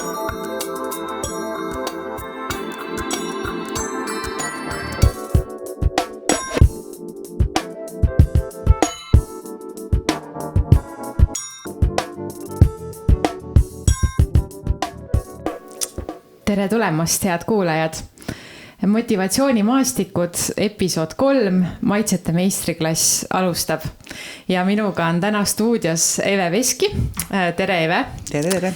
Tere tulemast, head kuulajad! Motivatsioonimaastikud, episood 3, maitsete meistriklass alustab. Ja minuga on täna stuudios Eve Veski. Tere, Eve! Tere!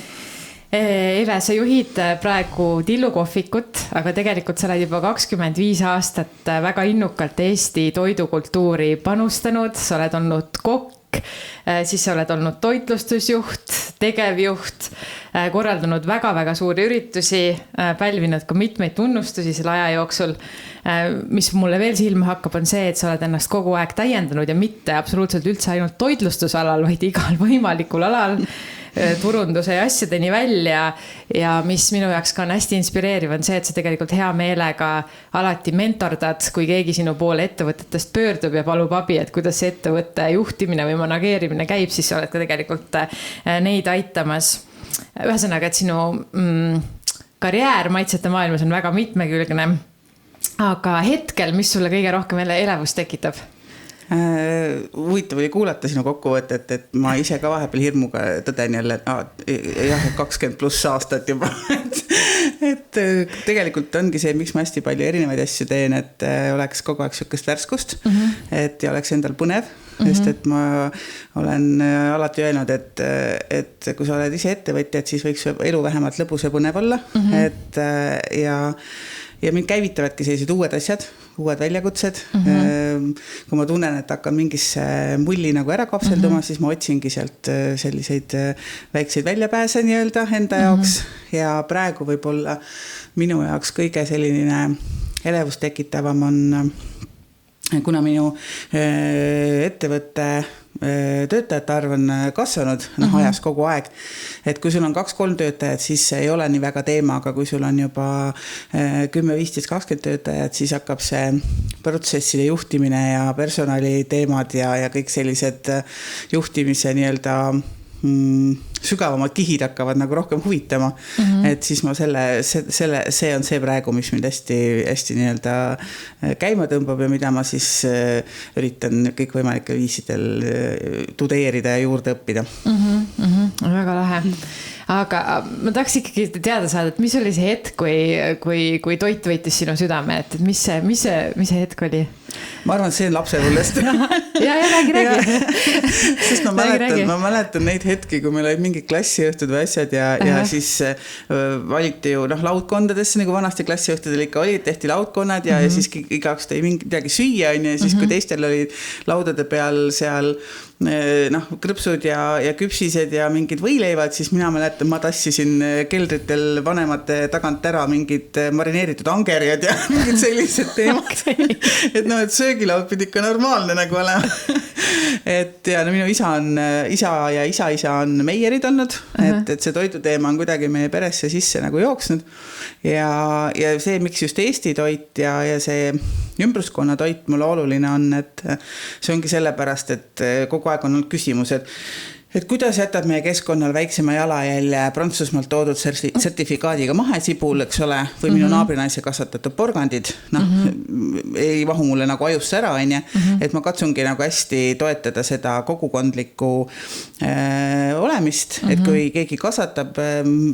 Eve, sa juhid praegu Tillukohvikut, aga tegelikult sa oled juba 25 aastat väga innukalt Eesti toidukultuuri panustanud. Sa oled olnud kokk, siis sa oled olnud toitlustusjuht, tegevjuht, korraldanud väga-väga suuri üritusi, pälvinud ka mitmeid tunnustusi selle aja jooksul. Mis mulle veel silma hakkab, on see, et sa oled ennast kogu aeg täiendanud ja mitte absoluutselt üldse ainult toitlustusalal, vaid igal võimalikul alal, turunduse ja asjadeni välja. Ja mis minu jaoks ka on hästi inspireeriv, on see, et sa tegelikult hea meelega alati mentordad, kui keegi sinu poole ettevõtetest pöördub ja palub abi, et kuidas see ettevõtte juhtimine või manageerimine käib, siis sa oled ka tegelikult neid aitamas. Ühesõnaga, et sinu karjäär maitsete maailmas on väga mitmekülgne. Aga hetkel, mis sulle kõige rohkem elevust tekitab? Huvitav oli kuulata sinu kokkuvõtet, et ma ise ka vahepeal hirmuga tõden jälle, et 20 pluss aastat juba. et tegelikult ongi see, miks ma hästi palju erinevaid asju teen, et oleks kogu aeg sükest värskust, et oleks endal põnev. Sest et ma olen alati öelnud, et kui sa oled ise ettevõtjad, siis võiks elu vähemalt lõbus ja põnev olla. Ja mind käivitavadki sellised uued asjad, uued väljakutsed. Kui ma tunnen, et hakkan mingisse mulli nagu ära kapselduma, siis ma otsingi sealt selliseid väikseid väljapääse nii-öelda enda jaoks. Ja praegu võib-olla minu jaoks kõige selline elevust tekitavam on, kuna minu ettevõtte töötajate arv on kasvanud ajas kogu aeg. Et kui sul on 2-3 töötajad, siis ei ole nii väga teema, aga kui sul on juba 10, 15, 20 töötajad, siis hakkab see protsesside juhtimine ja personali teemad ja kõik sellised juhtimise nii-öelda sügavamad kihid hakkavad nagu rohkem huvitama. Et siis ma see on see praegu, mis mind hästi nii-öelda käima tõmbab ja mida ma siis üritan kõik võimalikel viisidel tudeerida ja juurde õppida. Väga lahe. Aga ma tahaks ikkagi teada saada, et mis oli see hetk, kui toit võitis sinu südame, et mis see hetk oli? Ma arvan, et see on lapsepõlvest. ja räägi. Sest ma mäletan neid hetki, kui meil olid mingid klassiõhtud või asjad ja siis valiti ju laudkondadesse, nagu vanasti klassiõhtudel ikka oli, tehti laudkonnad ja siis igaks tõi midagi süüa, ja siis kui teistel olid laudade peal seal krõpsud ja küpsised ja mingid võileivad, siis mina mäletan, ma tassisin keldritel vanemate tagant ära mingid marineeritud angerjad ja mingid sellised teemad. Et et söögilaud pidi ikka normaalne nagu olema. Et ja minu isa ja isa on meierid olnud, et see toiduteema on kuidagi meie peresse sisse nagu jooksnud. Ja see, miks just Eesti toit ja see ümbruskonna toit mulle oluline on, et see ongi sellepärast, et kogu aeg on olnud küsimus, et kuidas jätab meie keskkonnal väiksema jalajälje Prantsusmaalt toodud sertifikaadiga mahesibul, eks ole, või minu naabrinaise kasvatatud porgandid, ei vahu mulle nagu ajusse ära, et ma katsungi nagu hästi toetada seda kogukondlikku olemist, et kui keegi kasvatab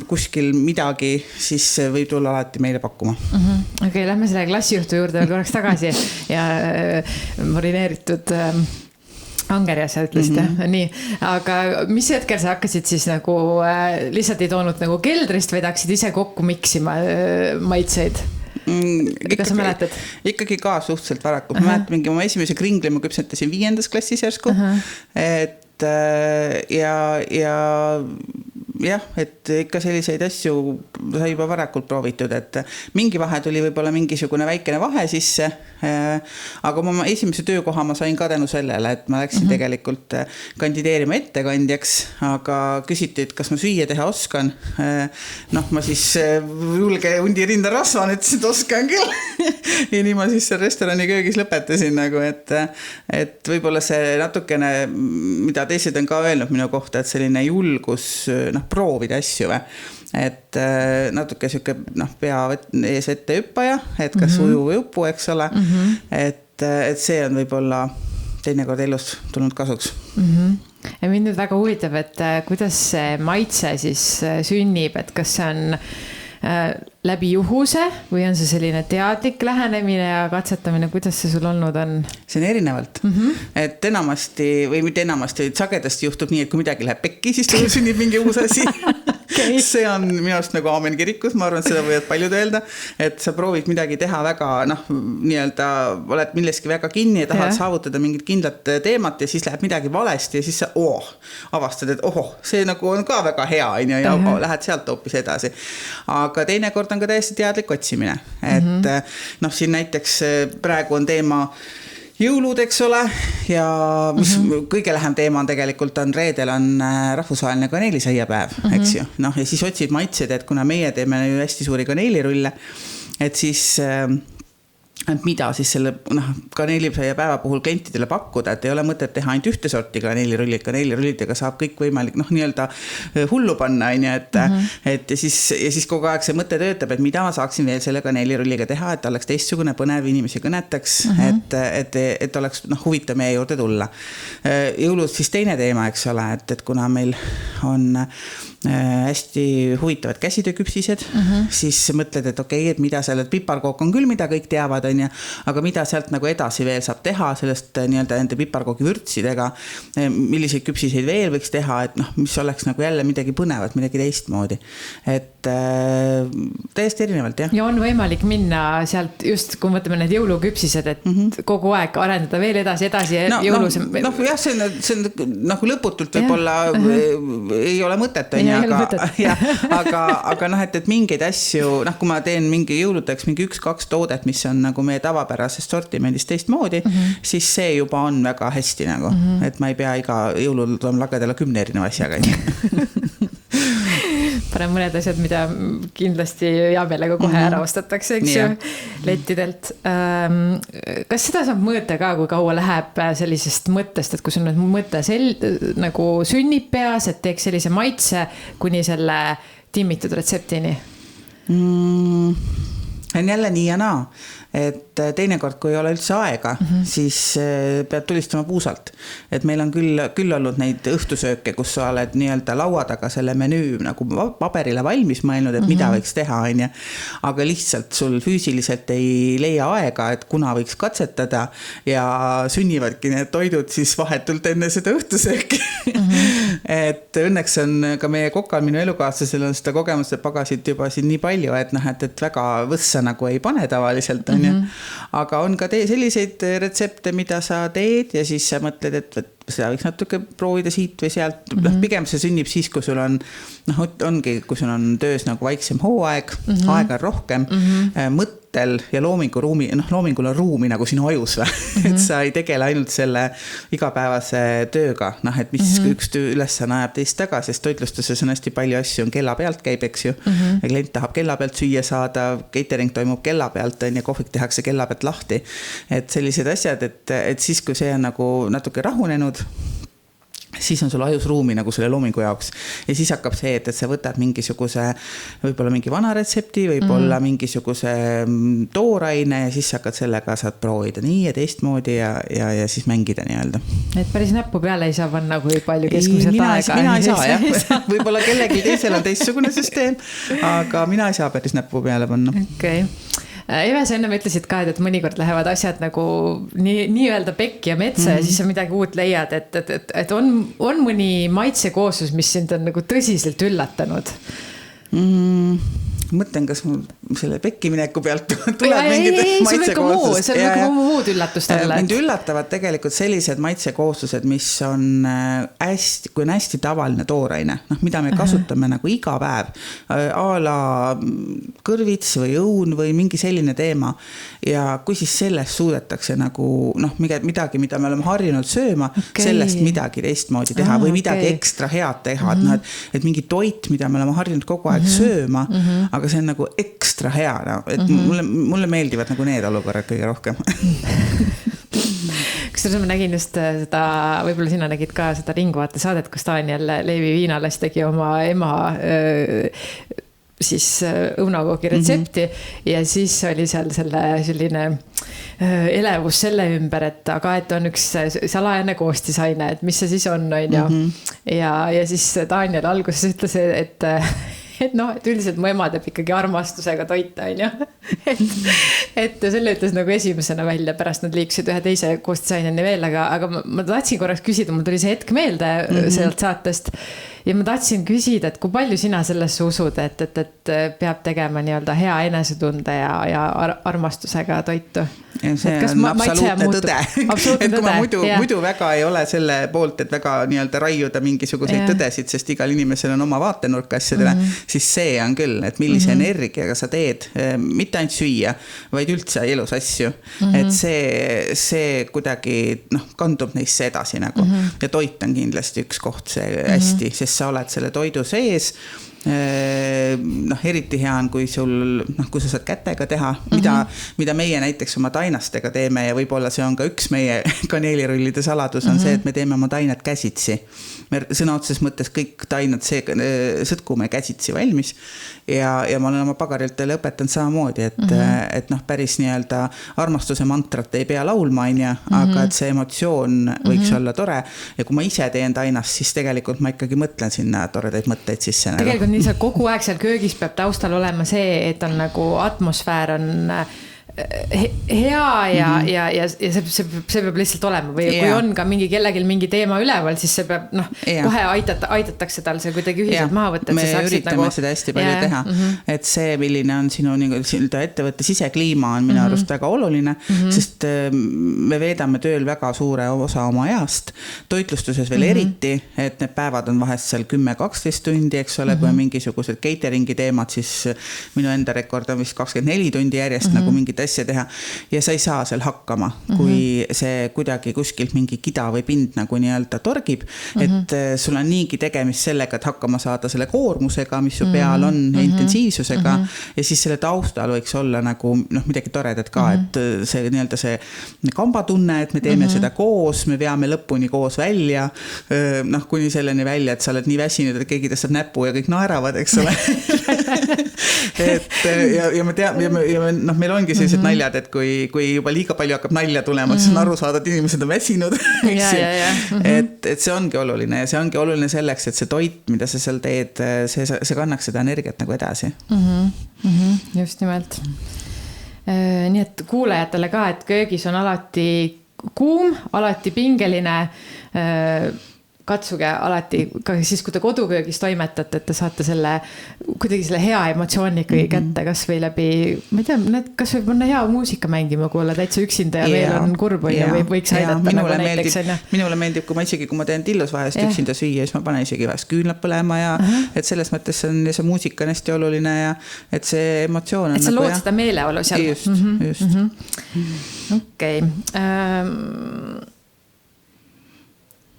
kuskil midagi, siis võib tulla alati meile pakkuma. Okei, lähme selle klassijuhtu juurde veel korraks tagasi ja marineeritud angerja sa ütlesite. Nii, aga mis hetkel sa hakkasid siis nagu lihtsalt ei toonud nagu keldrist, vaid hakkasid ise kokku miksima maitseid? Kas sa mäletad? Ikkagi ka suhteliselt varakult. Ma mäletan mingi oma esimese kringli ma küpsetasin 5. klassis järsku. Et jah, et ikka selliseid asju sai juba varakult proovitud, et mingi vahe tuli võib-olla mingisugune väikene vahe sisse, aga oma esimese töökoha ma sain ka tänu sellele, et ma läksin tegelikult kandideerima ettekandjaks, aga küsiti, et kas ma süüa teha oskan. Ma siis julge hundi rinda rasvan, et oskan küll. Ja nii ma siis restorani köögis lõpetasin, nagu, et võib-olla see natukene, mida teised on ka öelnud minu kohta, et selline julgus proovida asju või. et natuke siuke pea ees ette hüppaja, et kas uju või upu, eks ole, et see on võib-olla teinekord elus tulnud kasuks. Ja mind nüüd väga huvitab, et kuidas see maitse siis sünnib, et kas see on läbi juhuse või on see selline teadlik lähenemine ja katsetamine, kuidas see sul olnud on? See on erinevalt, et enamasti või mitte enamasti, sagedasti juhtub nii, et kui midagi läheb pekki, siis sünnib mingi uus asi. Okay. See on minu arust nagu aamen kirikus, ma arvan, et seda võivad paljud öelda, et sa proovid midagi teha väga, nii-öelda oled milleski väga kinni ja tahad saavutada mingit kindlat teemat ja siis läheb midagi valesti ja siis sa avastad, et see nagu on ka väga hea ja lähed sealt hoopis edasi. Aga teinekord on ka täiesti teadlik otsimine, et siin näiteks praegu on teema jõulud, eks ole, ja mis kõige lähem teema on tegelikult on reedel on rahvusvaheline kaneelisaiapäev, eks ju. Ja siis otsid maitsed, et kuna meie teeme hästi suuri kaneelirulle, et siis mida siis selle kaneelisaia päeva puhul klientidele pakkuda, et ei ole mõtet teha ainult ühte sorti kaneelirullidega saab kõik võimalik nii-öelda hullu panna, et ja siis kogu aeg see mõte töötab, et mida ma saaksin veel selle kaneelirulliga teha, et oleks teistsugune põnev, inimesi kõnetaks, et oleks huvitav meie juurde tulla. Jõulud siis teine teema, eks ole, et kuna meil on hästi huvitavad käsitööküpsised, siis mõtled, et okei, et mida seal, et piparkook on küll, mida kõik teavad, aga mida sealt nagu edasi veel saab teha sellest nii-öelda nende piparkoogi vürtsidega, milliseid küpsiseid veel võiks teha, et mis oleks nagu jälle midagi põnevat, midagi teistmoodi. Et täiesti erinevalt, jah. Ja on võimalik minna sealt just, kui mõtleme need jõuluküpsised, et kogu aeg arendada veel edasi jõulus. Jah, see on nagu lõputult võib-olla ei ole mõtet, aga et mingeid asju, kui ma teen mingi jõuludeks mingi 1-2 toodet, mis on nagu meie tavapärasest sortimendist teistmoodi, siis see juba on väga hästi nagu, et ma ei pea iga jõulul lagedala 10 erineva asjaga. Panen mõned asjad, mida kindlasti hea meelega kohe ära ostatakse, eks ju, lettidelt. Kas seda saab mõõta ka, kui kaua läheb sellisest mõttest, et kui sul nüüd mõte nagu sünnib peas, et teeks sellise maitse kuni selle timmitud retseptini? On jälle nii ja naa, et teinekord, kui ei ole üldse aega, siis pead tulistama puusalt. Et meil on küll olnud neid õhtusööke, kus sa oled nii-öelda laua taga selle menüü nagu paberile valmis mõelnud, et mida võiks teha, aga lihtsalt sul füüsiliselt ei leia aega, et kuna võiks katsetada ja sünnivadki need toidud siis vahetult enne seda õhtusööki. Et õnneks on ka meie kokal, minu elukaaslasel on seda kogemust, et pagasid juba siin nii palju, et väga võssa nagu ei pane tavaliselt, aga on ka selliseid retsepte, mida sa teed ja siis sa mõtled, et seda võiks natuke proovida siit või sealt. Pigem see sünnib siis, kui sul on, kui sul on töös nagu vaiksem hooaeg, aega on rohkem, mõttel ja loomingul on ruumi nagu sinu ajus, et sa ei tegele ainult selle igapäevase tööga, et mis üks töö ülesanne ajab teist taga, sest toitlustuses on hästi palju asju, on kella pealt käib, eks ju, ja klient tahab kella pealt süüa saada, catering toimub kella pealt, ja kohvik tehakse kella pealt lahti, et sellised asjad, et siis, kui see on nagu natuke rahunenud, siis on sul ajus ruumi nagu selle loomingu jaoks. Ja siis hakkab see, et sa võtad mingisuguse, võib-olla mingi vana retsepti, võib-olla mingisuguse tooraine ja siis hakkad sellega saad proovida nii ja teistmoodi ja siis mängida nii-öelda. Et päris näppu peale ei saa panna, kui palju keskmiselt aega. Mina ei saa, jah. Võib-olla kellegi teisel on teistsugune süsteem, aga mina ei saa päris näppu peale panna. Okei. Eve, sa enne ütlesid ka, et mõnikord lähevad asjad nagu nii-öelda pekki ja metsa ja siis sa midagi uut leiad, et on mõni maitsekooslus, mis sind on nagu tõsiselt üllatanud? Mõtlen, kas mul selle pekkimineku pealt tuleb mingid maitsekooslused. See on nagu muud üllatust olla. Mind üllatavad tegelikult sellised maitsekooslused, mis on hästi, kui on hästi tavaline tooraine, mida me kasutame nagu iga päev, a la kõrvits või õun või mingi selline teema. Ja kui siis sellest suudetakse nagu midagi, mida me oleme harjunud sööma, sellest midagi teistmoodi teha või midagi ekstra head teha, et mingi toit, mida me oleme harjunud kogu aeg sööma, aga see on nagu ekstra hea, et mulle meeldivad nagu need olukorrad kõige rohkem. Kas kusjuures ma nägin just seda, võib-olla sina nägid ka seda Ringvaate saadet, kus Daniel Leevi Viinalas tegi oma ema siis õunakoogi retsepti ja siis oli seal selline elevus selle ümber, et aga et on üks salajane koostisaine, et mis see siis on ju. Ja siis Daniel alguses ütles, et üldiselt mu ema teeb ikkagi armastusega toita, on ju. Et selle ütles nagu esimesena välja, pärast nad liikusid ühe teise koostisaineni veel, aga ma tahtsin korraks küsida, mul tuli see hetk meelde sealt saatest ja ma tahtsin küsida, et kui palju sina sellesse usud, et peab tegema nii-öelda hea enesetunde ja armastusega toitu? See on absoluutne tõde. Et kui ma muidu väga ei ole selle poolt, et väga nii-öelda raiuda mingisuguseid tõdesid, sest igal inimesel on oma vaatenurk asjadele, siis see on küll, et millise energiaga sa teed, mitte ainult süüa, vaid üldse elus asju. Et see kuidagi kandub neisse edasi nagu. Ja toit on kindlasti üks koht see hästi, sest sa oled selle toidu sees. Eriti hea on, kui sa saad kätega teha, mida meie näiteks oma tainastega teeme ja võib-olla see on ka üks meie kaneelirullide saladus on see, et me teeme oma tainad käsitsi. Me sõna otses mõttes kõik tainad sõtkume käsitsi valmis ja ma olen oma pagaritele õpetanud samamoodi, et päris nii-öelda armastuse mantrat ei pea laulma, aga et see emotsioon võiks olla tore ja kui ma ise teen tainast, siis tegelikult ma ikkagi mõtlen sinna toredaid mõtteid sisse. Tegelikult nii seal kogu aeg seal köögis peab taustal olema see, et on nagu atmosfäär on hea ja see peab lihtsalt olema või kui on ka kellelgi mingi teema üleval, siis see peab kohe aitatakse tal see kuidagi ühiselt maha võtta. Me üritame seda hästi palju teha, et see, milline on sinu ettevõtte sisekliima on minu arust väga oluline, sest me veedame tööl väga suure osa oma ajast, toitlustuses veel eriti, et need päevad on vahest seal 10-12 tundi, eks ole, kui on mingisugused cateringi teemad, siis minu enda rekord on vist 24 tundi järjest nagu mingid asja teha ja sa ei saa seal hakkama, kui see kuidagi kuskilt mingi kida või pind nagu nii-öelda torgib, et sul on niigi tegemist sellega, et hakkama saada selle koormusega, mis su peal on, intensiivsusega ja siis selle taustal võiks olla nagu midagi toredat ka, et see nii-öelda see kambatunne, et me teeme seda koos, me veame lõpuni koos välja, kuni selleni välja, et sa oled nii väsinud, et keegi tõstab näpu ja kõik naeravad, eks ole. Ja me teame, meil ongi sellised naljad, et kui juba liiga palju hakkab nalja tulema, siis on aru saada, et inimesed on väsinud. Et see ongi oluline ja see ongi oluline selleks, et see toit, mida sa seal teed, see kannaks seda energiat nagu edasi. Just nimelt. Nii et kuulajatele ka, et köögis on alati kuum, alati pingeline, katsuge alati, ka siis kui te koduköögis toimetate, et te saate kuidagi selle hea emotsiooni ikkagi kätte, kas või läbi, ma ei tea, kas võib olla hea muusika mängima, kui olla täitsa üksinda ja veel on kurb ja võiks aidata nagu näiteks. Minule meeldib, kui ma teen tillus vahest üksinda süüa, siis ma panen isegi vahest küünlad põlema ja et selles mõttes see muusika on hästi oluline ja et see emotsioon on et sa lood seda meeleolu seal. Just. Okei.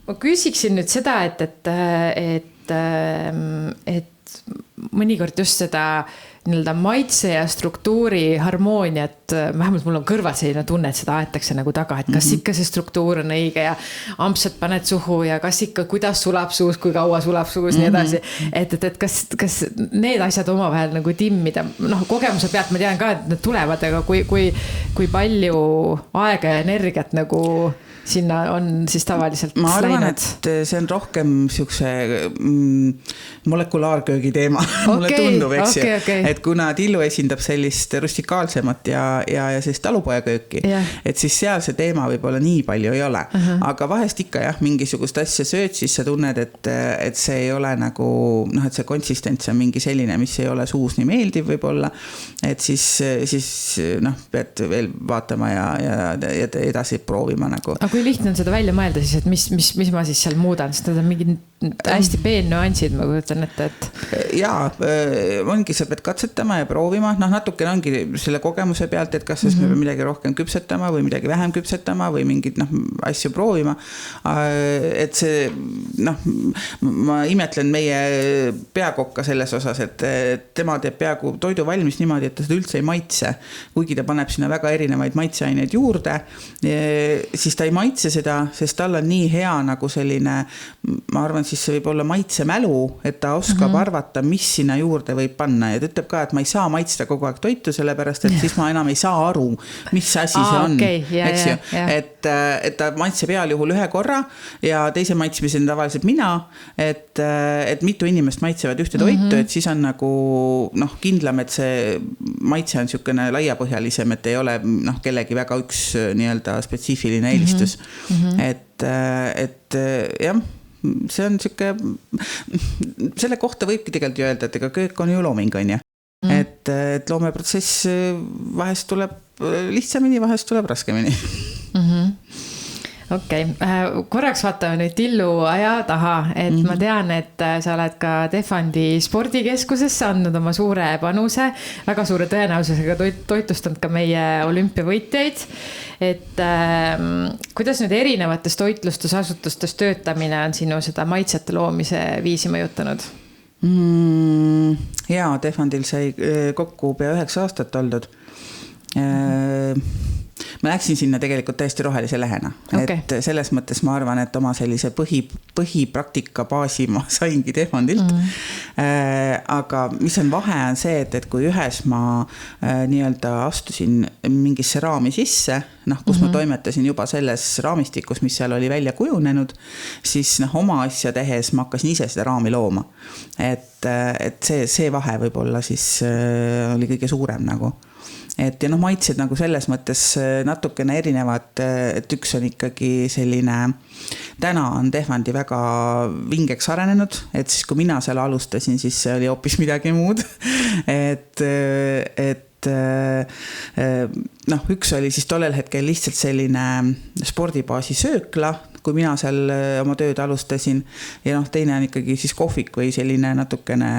Ma küsiksin nüüd seda, et mõnikord just seda nii-öelda maitse ja struktuuri harmooniat, vähemalt mul on kõrval selline tunne, et seda aetakse nagu taga, et kas ikka see struktuur on õige ja ampsad paned suhu ja kas ikka kuidas sulab suus, kui kaua sulab suus, nii edasi. Et kas need asjad omavahel nagu timmida, kogemuse pealt ma tean ka, et need tulevad, aga kui palju aega ja energiat nagu sinna on siis tavaliselt ma arvan, et see on rohkem siukse molekulaarköögi teema. Mulle tundub, eks ju. Et kuna tillu esindab sellist rustikaalsemat ja sellist talupojakööki, et siis seal see teema võib-olla nii palju ei ole. Aga vahest ikka mingisugust asja sööd, siis sa tunned, et see ei ole nagu, et see konsistents on mingi selline, mis ei ole suus nii meeldiv võib-olla. Et siis pead veel vaatama ja edasi proovima nagu. Kui lihtne on seda välja mõelda siis, et mis ma siis seal muudan, sest need on mingi hästi peennüansid, ma kujutan ette, et... Jaa, ongi, sa pead katsetama ja proovima, natuke ongi selle kogemuse pealt, et kas siis me peame midagi rohkem küpsetama või midagi vähem küpsetama või mingid asju proovima. Et see, ma imetlen meie peakokka selles osas, et tema teeb peaaegu toidu valmis niimoodi, et ta seda üldse ei maitse, kuigi ta paneb sinna väga erinevaid maitseaineid juurde, siis ta ei maitse seda, sest tal on nii hea nagu selline, ma arvan, siis see võib olla maitsemälu, et ta oskab arvata, mis sinna juurde võib panna ja ta ütleb ka, et ma ei saa maitsta kogu aeg toitu, sellepärast, et siis ma enam ei saa aru, mis asi see on, eks ju. Et ta maitseb heal juhul ühe korra ja teise maitsmiseni tavaliselt mina, et mitu inimest maitsevad ühte toitu, et siis on nagu kindlam, et see maitse on niisugune laiapõhjalisem, et ei ole kellegi väga üks nii-öelda spetsiifiline eelistus. Et jah, see on niisugune, selle kohta võibki tegelikult ju öelda, et ega köök on ju looming, on ju. Et loomeprotsess vahest tuleb lihtsamini, vahest tuleb raskemini. Okei, korraks vaatame nüüd Tillu aja taha, et ma tean, et sa oled ka Tehvandi spordikeskusesse andnud oma suure panuse, väga suure tõenäosusega toitlustanud ka meie olümpiavõitjaid. Et kuidas nüüd erinevates toitlustusasutustes töötamine on sinu seda maitsete loomise viisi mõjutanud? Jaa, Tehvandil sai kokku pea 9 aastat oldud. Ma läksin sinna tegelikult täiesti rohelise lehena, et selles mõttes ma arvan, et oma sellise põhipraktika baasi ma saingi Tehvandilt. Aga mis on vahe on see, et kui ühes ma nii-öelda astusin mingisse raami sisse, kus ma toimetasin juba selles raamistikus, mis seal oli välja kujunenud, siis oma asja tehes ma hakkasin ise seda raami looma. Et see vahe võib-olla siis oli kõige suurem nagu. Et ja maitsed nagu selles mõttes natukene erinevad, et üks on ikkagi selline, täna on Tehvandi väga vingeks arenenud, et siis kui mina seal alustasin, siis see oli hoopis midagi muud. Et üks oli siis tollel hetkel lihtsalt selline spordibaasi söökla, kui mina seal oma tööd alustasin ja teine on ikkagi siis kohvik või selline natukene,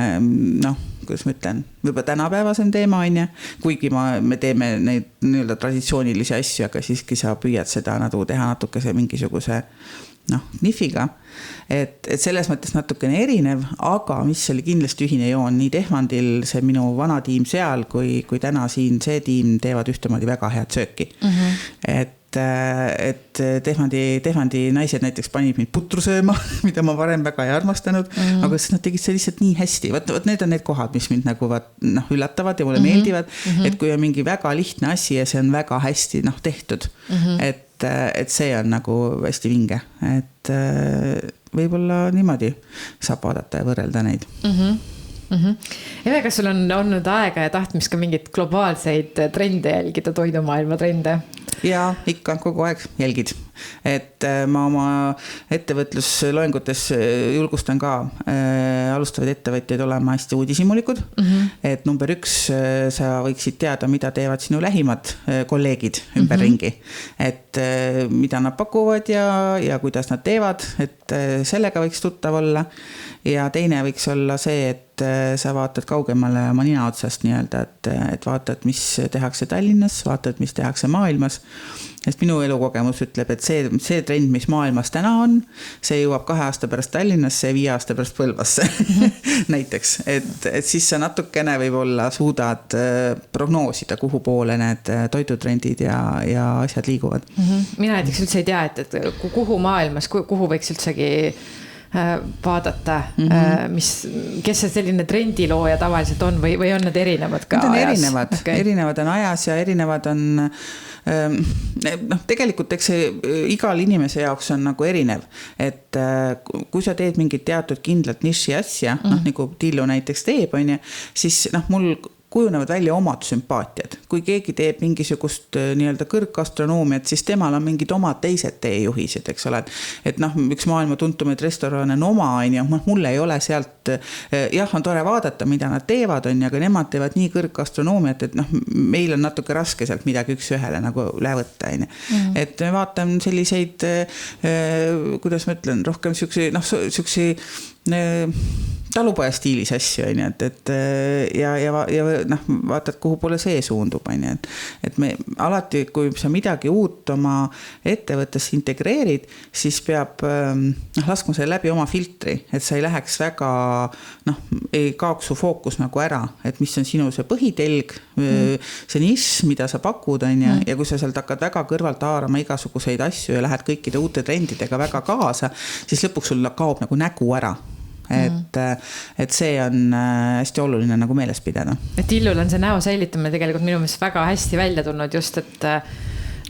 kuidas ma ütlen, võib-olla tänapäevasem teema on ja, kuigi me teeme neid nii-öelda traditsioonilisi asju, aga siiski sa püüad seda teha natukese mingisuguse nifiga, et selles mõttes natukene erinev, aga mis oli kindlasti ühine joon, nii Tehvandil see minu vana tiim seal, kui täna siin see tiim teevad ühtemoodi väga head sööki. Et Tehvandi naised näiteks panid mind putru sööma, mida ma varem väga ei armastanud, aga siis nad tegid see lihtsalt nii hästi. Võt need on need kohad, mis mind nagu üllatavad ja mulle meeldivad, et kui on mingi väga lihtne asi ja see on väga hästi tehtud, et see on nagu hästi vinge, et võib-olla niimoodi saab vaadata ja võrrelda neid. Eve, kas sul on olnud aega ja tahtmist ka mingit globaalseid trende jälgida, toidumaailma trende? Jaa, ikka kogu aeg jälgid. Et ma oma ettevõtlusloengutes julgustan ka alustavaid ettevõtjaid olema hästi uudishimulikud. Et number 1, sa võiksid teada, mida teevad sinu lähimad kolleegid ümberringi. Et mida nad pakuvad ja kuidas nad teevad, et sellega võiks tuttav olla. Ja teine võiks olla see, et sa vaatad kaugemale oma nina otsast nii-öelda, et vaatad, mis tehakse Tallinnas, vaatad, mis tehakse maailmas. Sest minu elukogemus ütleb, et see trend, mis maailmas täna on, see jõuab 2 aasta pärast Tallinnasse ja 5 aasta pärast Põlvasse näiteks. Et siis sa natukene võib-olla suudad prognoosida, kuhu poole need toidutrendid ja asjad liiguvad. Mina näiteks üldse ei tea, et kuhu maailmas, kuhu võiks üldsegi vaadata, kes see selline trendilooja tavaliselt on või on need erinevad ka ajas? Erinevad on ajas ja erinevad on tegelikult eks see igal inimese jaoks on nagu erinev, et kui sa teed mingit teatud kindlat niši asja, nagu Tillu näiteks teeb, on ja, siis mul kujunevad välja omad sümpaatiad. Kui keegi teeb mingisugust nii-öelda kõrgkastronoomiat, siis temal on mingid omad teised teejuhised, eks ole. Et üks maailma tuntumaid restoran on oma, ja mulle ei ole sealt, jah, on tore vaadata, mida nad teevad, aga nemad teevad nii kõrgkastronoomiat, et meil on natuke raske sealt midagi üks ühele nagu lävõtta. Et me vaatame selliseid, kuidas ma ütlen, rohkem siuksi talupoja stiilis asju, on ju, et ja noh, vaatad, kuhu poole see suundub, on ju, et me alati, kui sa midagi uut oma ettevõttesse integreerid, siis peab laskma selle läbi oma filtri, et sa ei läheks väga, noh, ei kaoks su fookus nagu ära, et mis on sinu see põhitelg, see nišš, mida sa pakud, on ju, ja kui sa sealt hakkad väga kõrvalt haarama igasuguseid asju ja lähed kõikide uute trendidega väga kaasa, siis lõpuks sul kaob nagu nägu ära. Et see on hästi oluline nagu meeles pidada. Et Tillul on see näo säilitamine tegelikult minu meelest väga hästi välja tulnud just, et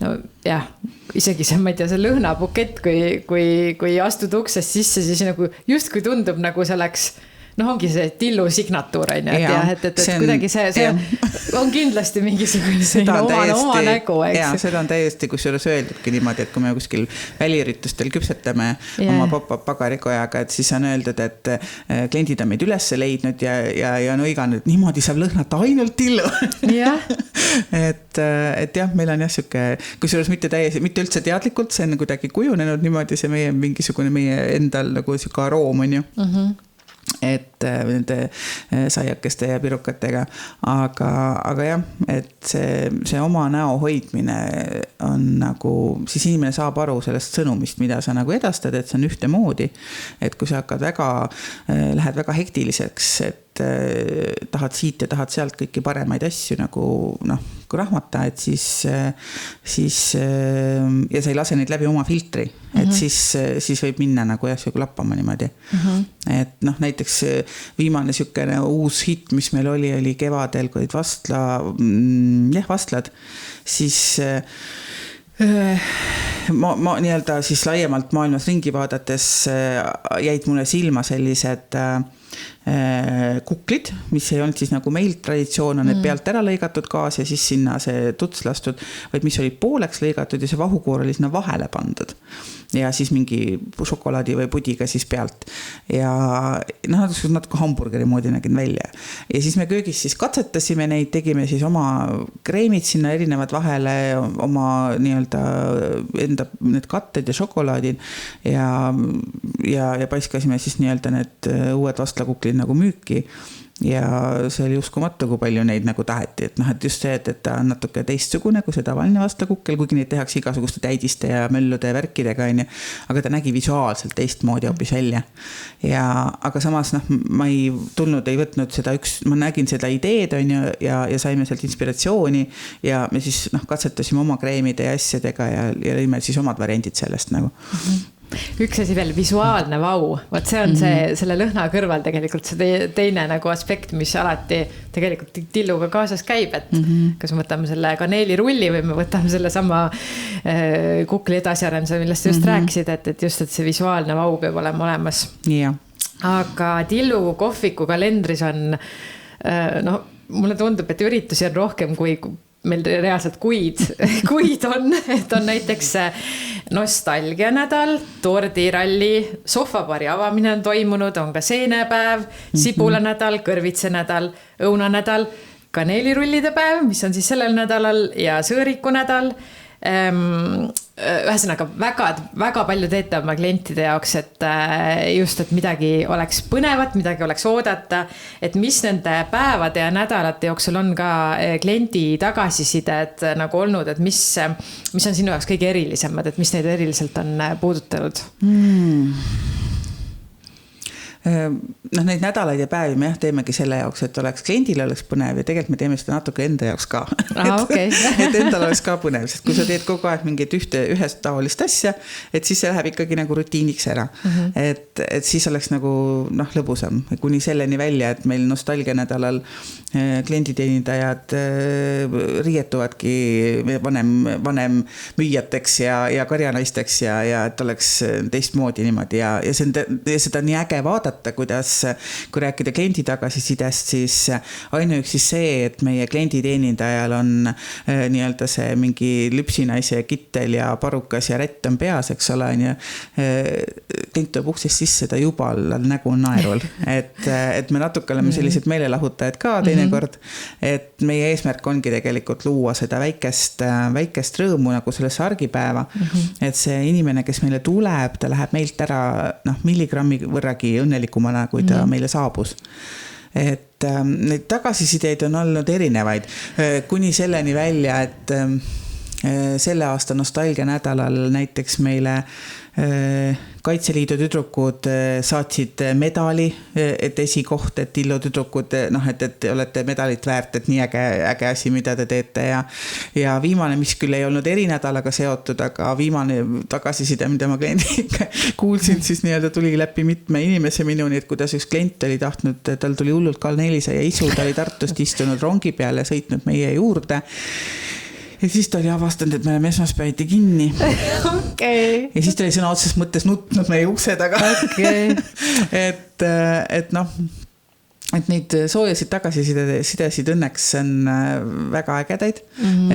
no jah, isegi see, ma ei tea, see lõhnabukett, kui astud uksest sisse, siis nagu just kui tundub nagu see oleks noh, ongi see Tillu signatuur, on ju, et kuidagi see on kindlasti mingisugune oma nägu, eks. Jaa, seda on täiesti, kus juures öeldudki niimoodi, et kui me kuskil väliüritustel küpsetame oma pop-up pagarikojaga, et siis on öeldud, et kliendid on meid üles leidnud ja on õiganud, et niimoodi saab lõhnata ainult Tillu. et jah, meil on jah siuke, kus juures mitte üldse teadlikult, see on kuidagi kujunenud niimoodi, see mingisugune meie endal nagu siuke aroom on ju. Et nende saiakeste ja pirukatega, aga jah, et see oma näo hoidmine on nagu, siis inimene saab aru sellest sõnumist, mida sa nagu edastad, et see on ühtemoodi, et kui sa hakkad lähed väga hektiliseks, et tahad siit ja tahad sealt kõiki paremaid asju nagu noh, kui rahmata, et siis ja sa ei lase neid läbi oma filtri, et siis võib minna nagu jah, lappama niimoodi. Et noh, näiteks viimane siukene uus hitt, mis meil oli kevadel, kui olid vastlad, siis ma nii-öelda siis laiemalt maailmas ringi vaadates jäid mulle silma sellised kuklid, mis ei olnud siis nagu meil traditsioon on, et pealt ära lõigatud gaas ja siis sinna see tuts lastud, vaid mis oli pooleks lõigatud ja see vahukoor oli sinna vahele pandud. Ja siis mingi šokolaadi või pudiga siis pealt. Ja noh, natuke hamburgeri moodi nägin välja. Ja siis me köögis siis katsetasime neid, tegime siis oma kreemid sinna erinevad vahele, oma nii-öelda enda need katted ja šokolaadid ja paiskasime siis nii-öelda need uued vastlakuklid nagu müüki. Ja see oli uskumatu, kui palju neid nagu taheti, et noh, et just see, et ta on natuke teistsugune kui see tavaline vastlakukkel, kuigi neid tehakse igasuguste täidiste ja möllude ja värkidega, aga ta nägi visuaalselt teistmoodi hoopis välja. Aga samas noh, ma ei võtnud seda ma nägin seda ideed ja saime sealt inspiratsiooni ja me siis katsetasime oma kreemide ja asjadega ja lõime siis omad variandid sellest nagu. Üks asi veel, visuaalne vau. Võt see on selle lõhna kõrval tegelikult see teine nagu aspekt, mis alati tegelikult Tilluga kaasas käib, et kas me võtame selle kaneelirulli või me võtame selle sama kukli edasiarenduse, millest just rääkisid, et just, et see visuaalne vau peab olema olemas. Ja. Aga Tillu kohviku kalendris on, no mulle tundub, et üritusi on rohkem kui meil reaalselt kuid on, et on näiteks nostalgia nädal, tordiralli, sohvapari avamine on toimunud, on ka seenepäev, sibula nädal, kõrvitse nädal, õuna nädal, kaneelirullide päev, mis on siis sellel nädalal ja sõõriku nädal. Ühesõnaga väga palju teete oma klientide jaoks, et just, et midagi oleks põnevat, midagi oleks oodata, et mis nende päevade ja nädalate jooksul on ka kliendi tagasisided nagu olnud, et mis on sinu jaoks kõige erilisemad, et mis neid eriliselt on puudutanud? Noh, neid nädalaid ja päevi me teemegi selle jaoks, et oleks kliendil oleks põnev ja tegelikult me teeme seda natuke enda jaoks ka. Et endal oleks ka põnev, sest kui sa teed kogu aeg mingit ühest taolist asja, et siis see läheb ikkagi nagu rutiiniks ära. Et siis oleks nagu lõbusam, kuni selleni välja, et meil nostalgia nädalal klienditeenindajad riietuvadki vanem müüjateks ja karjanaisteks ja et oleks teistmoodi niimoodi ja seda nii äge vaadata, kuidas, kui rääkida kliendi tagasisidest, siis ainuüksi see, et meie klienditeenindajal on nii-öelda see mingi lüpsinaise kittel ja parukas ja rätt on peas, eks ole, klient tuleb uksest sisse, ta juba nägu naerul, et me natuke oleme sellised meelelahutajad ka teinekord, et meie eesmärk ongi tegelikult luua seda väikest rõõmu nagu sellesse argipäeva, et see inimene, kes meile tuleb, ta läheb meilt ära milligrammi võrragi õnnelikum õnnelikumana, kui ta meile saabus. Et neid tagasisideid on olnud erinevaid, kuni selleni välja, et selle aasta nostalgia nädalal näiteks meile Kaitseliidu tüdrukud saatsid medali, et esikoht, et Tillu tüdrukud, et olete medalit väärt, et nii äge asi, mida te teete ja viimane, mis küll ei olnud erinädalaga seotud, aga viimane tagasiside, mida ma kliendiga kuulsin, siis nii-öelda tuli läbi mitme inimese minuni, et kuidas üks klient oli tahtnud, tal tuli hullult Karl 400 isu, ta oli Tartust istunud rongi peale ja sõitnud meie juurde. Ja siis ta oli avastanud, et me oleme esmaspäeviti kinni. Okay. Ja siis ta oli sõna otseses mõttes nutnud meie ukse taga. Okay. et neid soojasid tagasisidesid õnneks on väga ägedaid.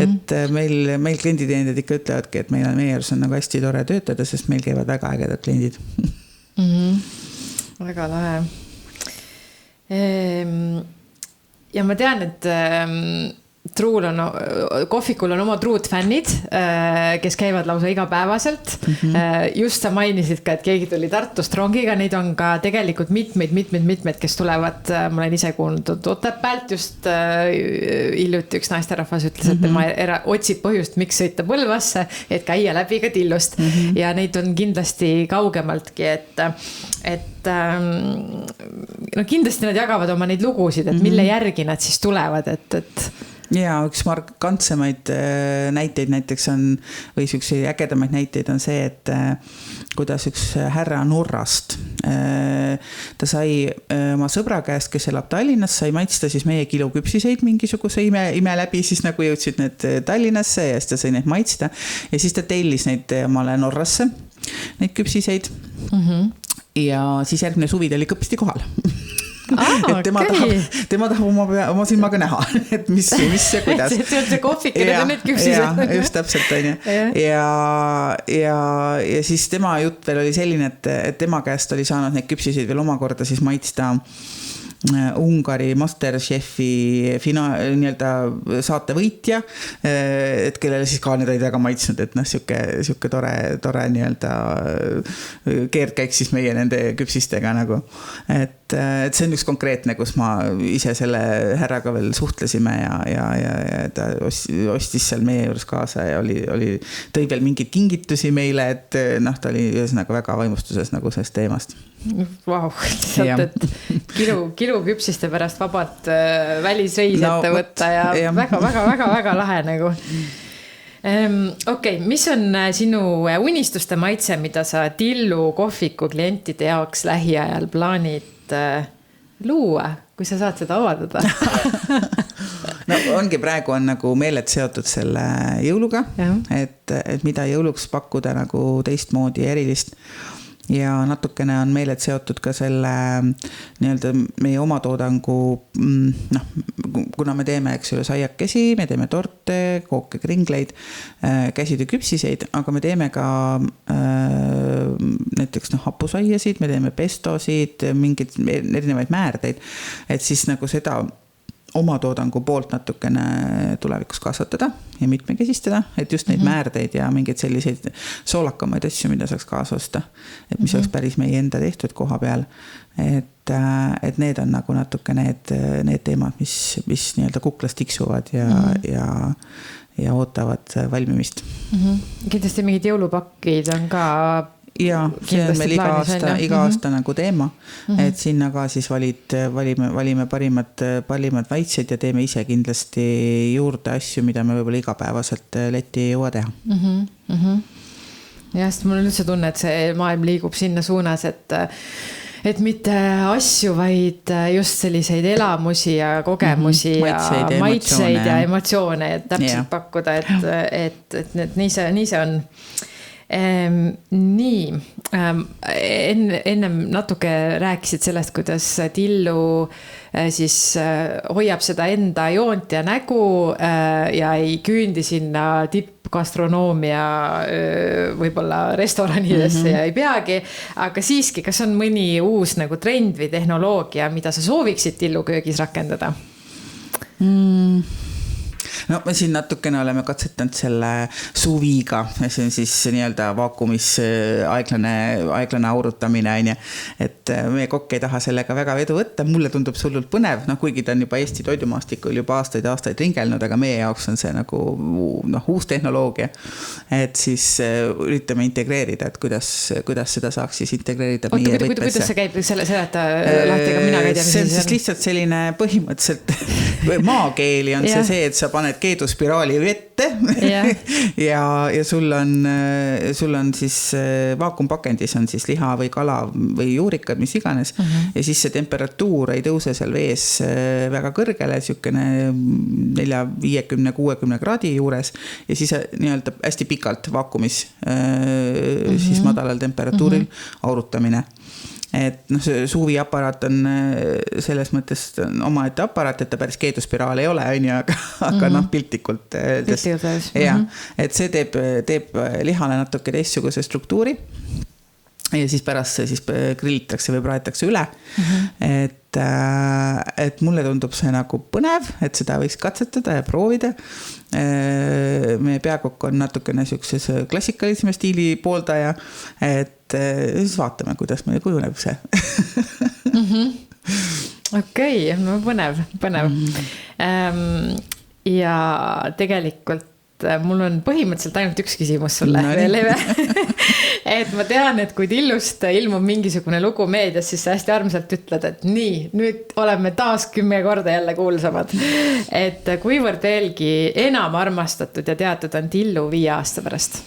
Et meil klienditeenindajad ikka ütlevadki, et meie juures on nagu hästi tore töötada, sest meil käivad väga ägedad kliendid. Väga lahe. Ja ma tean, et kohvikul on oma truud fännid, kes käivad lausa igapäevaselt. Just sa mainisid ka, et keegi tuli Tartust rongiga, neid on ka tegelikult mitmeid, kes tulevad, ma olen ise kuulnud Otepäält, just hiljuti üks naisterahvas ütles, et tema otsib põhjust, miks sõita Põlvasse, et käia läbi ka Tillust. Ja neid on kindlasti kaugemaltki, et kindlasti nad jagavad oma neid lugusid, et mille järgi nad siis tulevad, et ja üks markantsemaid näiteid näiteks on, või üks ägedamaid näiteid on see, et kuidas üks härra Norrast, ta sai oma sõbra käest, kes elab Tallinnas, sai maitsta siis meie kiluküpsiseid mingisuguse ime läbi, siis nagu jõudsid need Tallinnasse ja siis ta sai neid maitsta ja siis ta tellis neid omale Norrasse, neid küpsiseid ja siis järgmine suvi ta oli kõpsti kohal. Et tema tahab oma silmaga näha, et mis ja kuidas. See on see kohvik, ja need küpsised. Ja, just täpselt on ju. Ja siis tema jutt veel oli selline, et tema käest oli saanud neid küpsiseid veel omakorda siis maitsta Ungari Masterchefi nii-öelda saatevõitja, et kellele siis ka need olid väga maitsnud, et siuke tore nii-öelda keerdkäik siis meie nende küpsistega nagu. Et see on üks konkreetne, kus ma ise selle härraga veel suhtlesime ja ta ostis seal meie juures kaasa ja tõi veel mingeid kingitusi meile, et ta oli ühesõnaga väga vaimustuses nagu sellest teemast. Vau, et kilu küpsiste pärast vabalt välisreis ette võtta ja väga lahe nagu. Okei, mis on sinu unistuste maitse, mida sa Tillu kohviku klientide jaoks lähiajal plaanid luua, kui sa saad seda avaldada? Ongi praegu on nagu meeled seotud selle jõuluga, et mida jõuluks pakkuda nagu teistmoodi ja erilist. Ja natukene on meeled seotud ka selle nii-öelda meie oma toodangu, kuna me teeme, eks üle saiakesi, me teeme torte, kooke, kringleid, käsitöö küpsiseid, aga me teeme ka näiteks hapusaiasid, me teeme pestosid, mingeid erinevaid määrdeid, et siis nagu seda oma toodangu poolt natukene tulevikus kasvatada ja mitmekesistada, et just neid määrdeid ja mingeid selliseid soolakamaid asju, mida saaks kaasa osta, et mis oleks päris meie enda tehtud koha peal, et need on nagu natuke need teemad, mis nii-öelda kuklas tiksuvad ja ootavad valmimist. Kindlasti mingid jõulupakid on ka ja see on meil iga aasta nagu teema, et sinna ka siis valime parimad maitsed ja teeme ise kindlasti juurde asju, mida me võib-olla igapäevaselt leti ei jõua teha. Ja sest mul on üldse tunne, et see maailm liigub sinna suunas, et mitte asju, vaid just selliseid elamusi ja kogemusi ja maitseid ja emotsioone täpselt pakkuda, et nii see on. Nii, ennem natuke rääkisid sellest, kuidas Tillu siis hoiab seda enda joont ja nägu ja ei küündi sinna tippgastronoomia võib-olla restoranidesse ja ei peagi, aga siiski, kas on mõni uus nagu trend või tehnoloogia, mida sa sooviksid Tillu köögis rakendada? no me siin natukene oleme katsetanud selle suviga, see on siis nii-öelda vaakumis aeglane aurutamine, on ju, et meie kokk ei taha sellega väga vedu võtta, mulle tundub sullult põnev, kuigi ta on juba Eesti toidumaastikul juba aastaid ringelnud, aga meie jaoks on see nagu uus tehnoloogia, et siis üritame integreerida, et kuidas seda saaks siis integreerida meie võtmesse. Kuidas see käib, seleta lahti, ega mina ei tea. See on siis lihtsalt selline põhimõtteliselt maakeeli on see, et sa paned keeduspiraali vette ja sul on siis vaakumpakendis on siis liha või kala või juurikad, mis iganes, ja siis see temperatuur ei tõuse seal vees väga kõrgele, siukene 50-60 kraadi juures ja siis nii-öelda hästi pikalt vaakumis siis madalal temperatuuril aurutamine. Et see suviaparaat on selles mõttes omaette aparaat, et ta päris keeduspiraal ei ole, aga piltlikult. Et see teeb lihale natuke teistsuguse struktuuri ja siis pärast see siis grillitakse või praetakse üle. Et mulle tundub see nagu põnev, et seda võiks katsetada ja proovida. Meie peakokk on natukene siukses klassikalisema stiili pooldaja, et siis vaatame, kuidas meil kujuneb see. Okei, põnev. Ja tegelikult mul on põhimõtteliselt ainult üks küsimus sulle veel, et ma tean, et kui Tillust ilmub mingisugune lugu meedias, siis sa hästi armsalt ütled, et nii, nüüd oleme taas 10 korda jälle kuulsamad. Et kuivõrd veelgi enam armastatud ja teatud on Tillu 5 aasta pärast?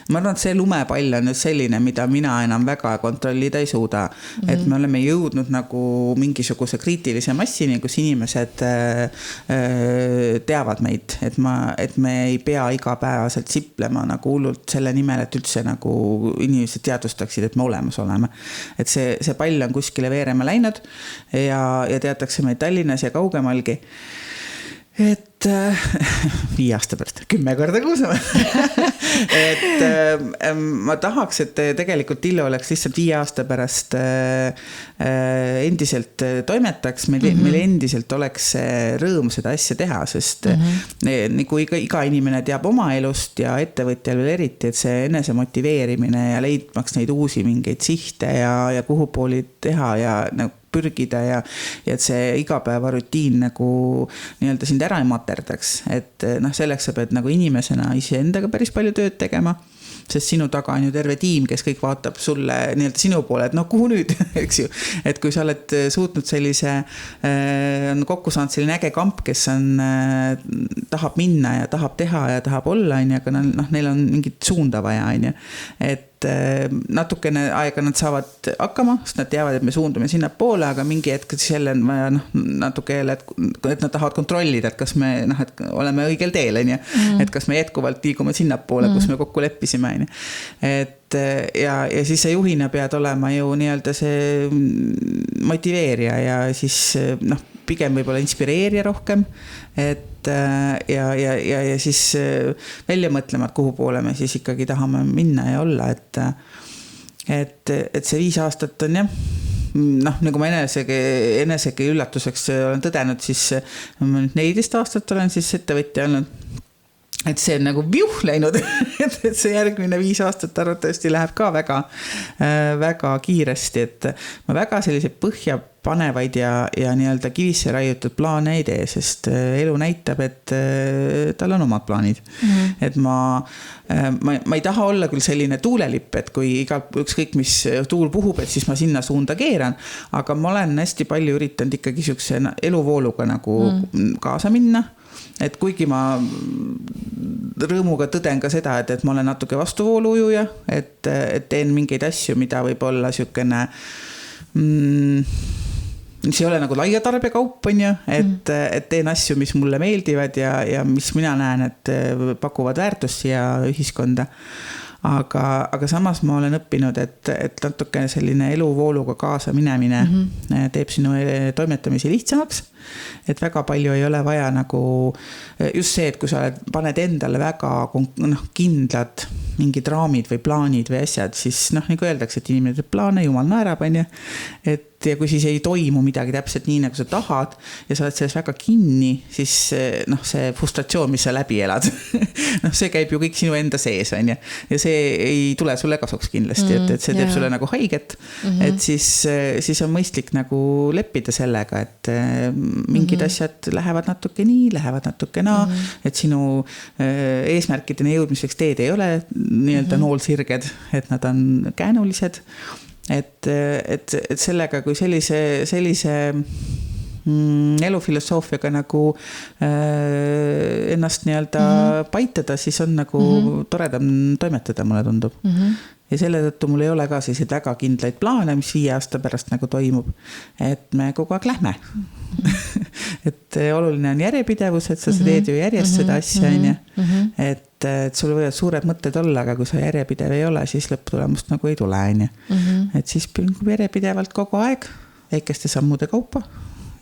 Ma arvan, et see lumepall on nüüd selline, mida mina enam väga kontrollida ei suuda. Et me oleme jõudnud nagu mingisuguse kriitilise massini, kus inimesed teavad meid, et me ei pea igapäevaselt siplema nagu hullult selle nimel, et üldse nagu inimesed teadvustaksid, et me olemas oleme. Et see pall on kuskile veerema läinud ja teatakse meid Tallinnas ja kaugemalgi. Et 5 aasta pärast 10 korda kuulsame. Et ma tahaks, et tegelikult Tillo oleks lihtsalt 5 aasta pärast endiselt toimetaks, meil endiselt oleks rõõm seda asja teha, sest nagu iga inimene teab oma elust ja ettevõtjal veel eriti, et see enese motiveerimine ja leidmaks neid uusi mingeid sihte ja kuhu pooli teha ja nagu pürgida ja et see igapäeva rutiin nagu nii-öelda sind ära ei materdaks, et selleks sa pead nagu inimesena iseendaga päris palju tööd tegema, sest sinu taga on ju terve tiim, kes kõik vaatab sulle nii-öelda sinu poole, et kuhu nüüd, eks ju, et kui sa oled suutnud sellise, on kokku saanud selline äge kamp, kes tahab minna ja tahab teha ja tahab olla, aga neil on mingit suunda vaja, et natukene aega nad saavad hakkama, sest nad teavad, et me suundume sinna poole, aga mingi hetk siis jälle on vaja natuke jälle, et nad tahavad kontrollida, et kas me et oleme õigel teel, et kas me jätkuvalt liigume sinna poole, kus me kokku leppisime. Et ja siis sa juhina pead olema ju nii-öelda see motiveerija ja siis pigem võib-olla inspireerija rohkem, et ja siis välja mõtlema, et kuhu poole me siis ikkagi tahame minna ja olla, et see 5 aastat on nagu ma enesegi üllatuseks olen tõdenud, siis 14 aastat olen siis ettevõtja olnud. Et see on nagu viuh läinud, et see järgmine 5 aastat arvatavasti läheb ka väga kiiresti, et ma väga sellise põhja panevaid ja nii-öelda kivisse raiutud plaane ei tee, sest elu näitab, et tal on omad plaanid. Et ma ei taha olla küll selline tuulelipp, et kui ükskõik mis tuul puhub, et siis ma sinna suunda keeran, aga ma olen hästi palju üritanud ikkagi siukse eluvooluga nagu kaasa minna. Et kuigi ma rõõmuga tõden ka seda, et ma olen natuke vastuvooluujuja, et teen mingeid asju, mida võib olla siukene mis ei ole nagu laia tarbekaup, et teen asju, mis mulle meeldivad ja mis mina näen, et pakuvad väärtust siia ühiskonda. Aga samas ma olen õppinud, et natuke selline eluvooluga kaasa minemine teeb sinu toimetamisi lihtsamaks, et väga palju ei ole vaja nagu just see, et kui sa paned endale väga kindlad mingid raamid või plaanid või asjad, siis nagu öeldakse, et inimene teeb plaane, jumal naerab, et ja kui siis ei toimu midagi täpselt nii, nagu sa tahad ja sa oled selles väga kinni, siis see frustratsioon, mis sa läbi elad, see käib ju kõik sinu enda sees, on ju. Ja see ei tule sulle kasuks kindlasti, et see teeb sulle nagu haiget, et siis on mõistlik nagu leppida sellega, et mingid asjad lähevad natuke nii, lähevad natuke naa, et sinu eesmärkideni jõudmiseks teed ei ole nii-öelda noolsirged, et nad on käänulised. Et sellega kui sellise elufilosoofiaga nagu ennast nii-öelda paitada, siis on nagu toredam toimetada, mulle tundub. Ja selle tõttu mul ei ole ka selliseid väga kindlaid plaane, mis 5 aasta pärast nagu toimub, et me kogu aeg lähme. Et oluline on järjepidevus, et sa teed ju järjest seda asja, et sul võivad suured mõtted olla, aga kui sa järjepidev ei ole, siis lõpptulemust nagu ei tule, et siis järjepidevalt kogu aeg väikeste sammude kaupa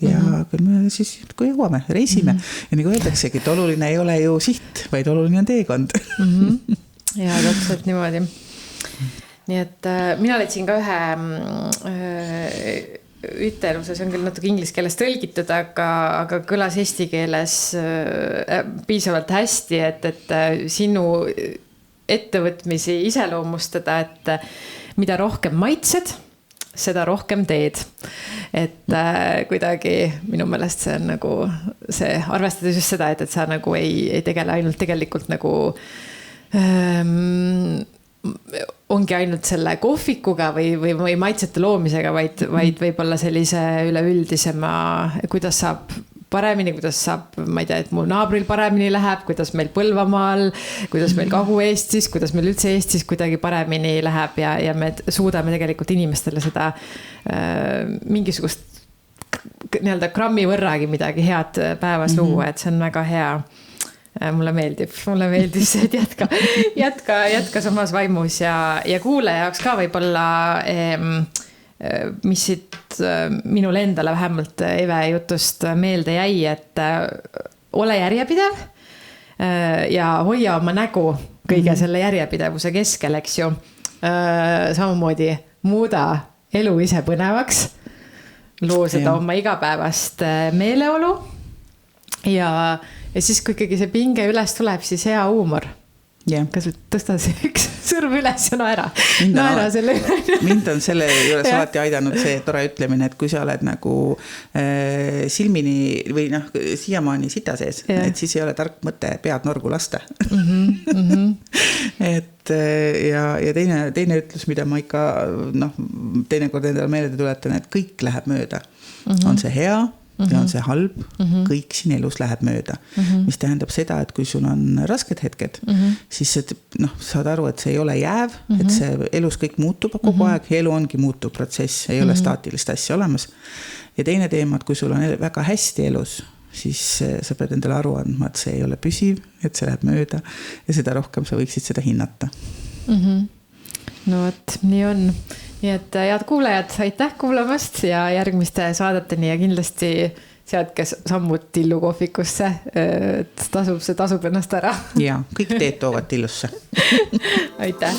ja küll me siis kui jõuame, reisime ja nagu öeldaksegi, et oluline ei ole ju siht, vaid oluline on teekond. Ja täpselt niimoodi. Nii et mina leidsin ka ühe üteluse, see on küll natuke inglise keeles tõlgitud, aga kõlas eesti keeles piisavalt hästi, et sinu ettevõtmisi iseloomustada, et mida rohkem maitsed, seda rohkem teed. Et kuidagi minu meelest see on nagu see, arvestades just seda, et sa nagu ei tegele ainult tegelikult nagu ongi ainult selle kohvikuga või maitsete loomisega, vaid võib-olla sellise üleüldisema, kuidas saab paremini, kuidas saab, ma ei tea, et mu naabril paremini läheb, kuidas meil Põlvamaal, kuidas meil Kagu-Eestis, kuidas meil üldse Eestis kuidagi paremini läheb ja me suudame tegelikult inimestele seda mingisugust nii-öelda grammi võrragi midagi head päevas luua, et see on väga hea. Mulle meeldib see, et jätka samas vaimus ja kuulaja jaoks ka võib-olla, mis siit minule endale vähemalt Eve jutust meelde jäi, et ole järjepidev ja hoia oma nägu kõige selle järjepidevuse keskel, eks ju. Samamoodi muuda elu ise põnevaks, loo seda oma igapäevast meeleolu ja siis kui ikkagi see pinge üles tuleb, siis hea huumor. Kas tõsta see üks sõrm üles ja naera selle üle. Mind on selle juures alati aidanud see tore ütlemine, et kui sa oled nagu silmini või siiamaani sita sees, et siis ei ole tark mõte pead norgu lasta. Et ja teine ütlus, mida ma ikka teinekord endale meelde tuletan, et kõik läheb mööda. On see hea ja on see halb, kõik siin elus läheb mööda, mis tähendab seda, et kui sul on rasked hetked, siis saad aru, et see ei ole jääv, et see elus kõik muutub kogu aeg, elu ongi muutuv protsess, ei ole staatilist asja olemas. Ja teine teema, et kui sul on väga hästi elus, siis sa pead endale aru andma, et see ei ole püsiv, et see läheb mööda ja seda rohkem sa võiksid seda hinnata. No et nii on. Nii et head kuulajad, aitäh kuulamast ja järgmiste saadeteni ja kindlasti seadke sammud Tillu kohvikusse, see tasub ennast ära. Ja, kõik teed toovad Tillusse. Aitäh!